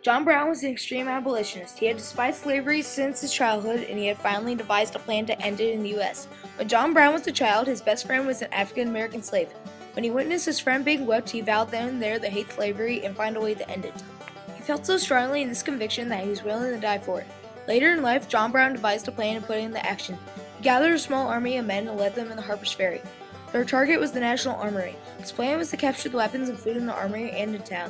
John Brown was an extreme abolitionist. He had despised slavery since his childhood, and he had finally devised a plan to end it in the U.S. When John Brown was a child, his best friend was an African-American slave. When he witnessed his friend being whipped, he vowed then and there to hate slavery and find a way to end it. He felt so strongly in this conviction that he was willing to die for it. Later in life, John Brown devised a plan and put it into action. He gathered a small army of men and led them in the Harpers Ferry. Their target was the National Armory. His plan was to capture the weapons and food in the armory and in town.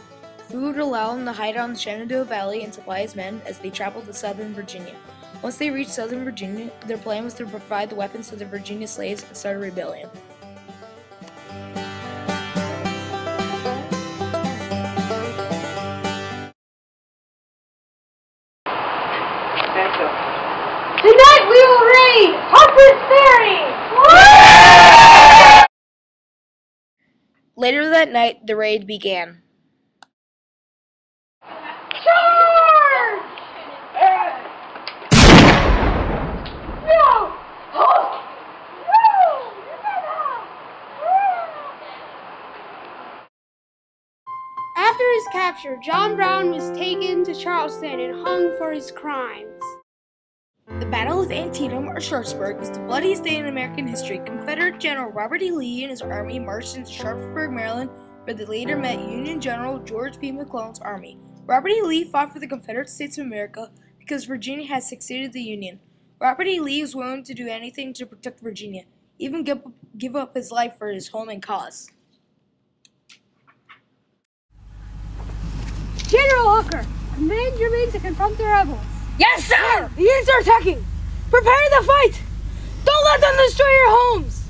Food would allow him to hide out in the Shenandoah Valley and supply his men as they traveled to southern Virginia. Once they reached southern Virginia, their plan was to provide the weapons to the Virginia slaves and start a rebellion. Tonight we will raid Harpers Ferry! Later that night, the raid began. Charge! No! Oh! No! After his capture, John Brown was taken to Charleston and hung for his crimes. The Battle of Antietam, or Sharpsburg, was the bloodiest day in American history. Confederate General Robert E. Lee and his army marched into Sharpsburg, Maryland, where they later met Union General George P. McClellan's army. Robert E. Lee fought for the Confederate States of America because Virginia had succeeded the Union. Robert E. Lee was willing to do anything to protect Virginia, even give up his life for his home and cause. General Hooker, command your men to confront the rebels. Yes, sir! The Unions are attacking! Prepare to fight! Don't let them destroy your homes!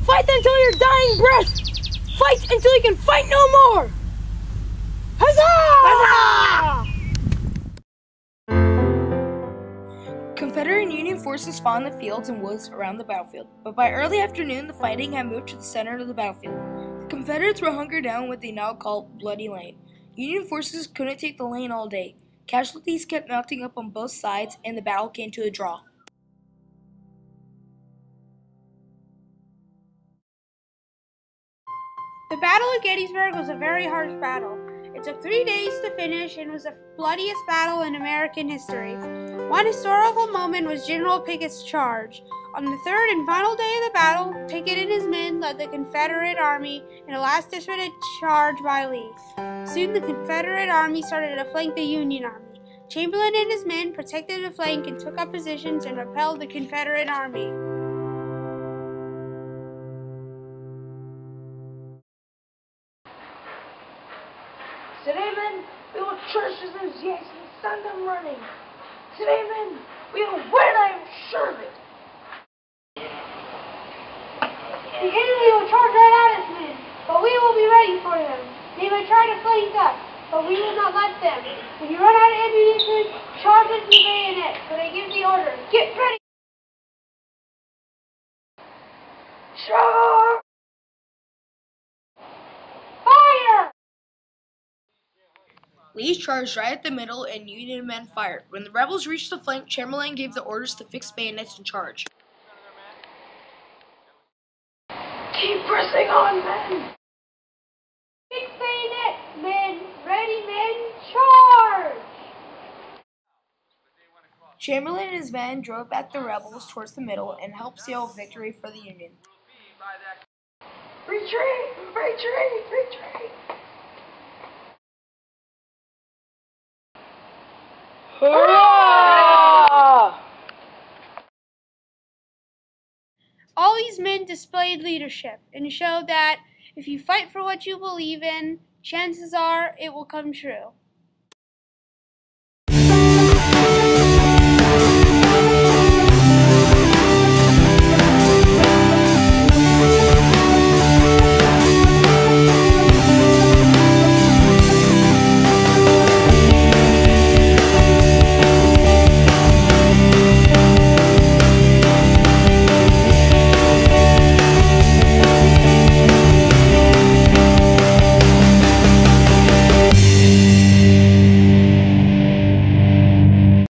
Fight until your dying breath! Fight until you can fight no more! Huzzah! Huzzah! Confederate and Union forces fought in the fields and woods around the battlefield, but by early afternoon the fighting had moved to the center of the battlefield. The Confederates were hunkered down in what they now call Bloody Lane. Union forces couldn't take the lane all day. Casualties kept mounting up on both sides, and the battle came to a draw. The Battle of Gettysburg was a very harsh battle. It took 3 days to finish and was the bloodiest battle in American history. One historical moment was General Pickett's charge. On the third and final day of the battle, Pickett and his men led the Confederate army in a last-ditch charge by Lee. Soon the Confederate army started to flank the Union army. Chamberlain and his men protected the flank and took up positions and repelled the Confederate army. Today, men, we will crush those Yanks and send them running. Today, men, we will win, I am sure of it. The enemy will charge right at us, men, but we will be ready for them. They may try to flank us, but we will not let them. When you run out of ammunition, charge with the bayonet. When I give the order, get ready! Charge! Fire! Lee charged right at the middle, and Union men fired. When the rebels reached the flank, Chamberlain gave the orders to fix bayonets and charge. Keep pressing on, men! Fix bayonets, men! Ready, men! Charge! Chamberlain and his men drove back the rebels towards the middle and helped seal a victory for the Union. Retreat! Retreat! Retreat! Hurrah! All these men displayed leadership and showed that if you fight for what you believe in, chances are it will come true.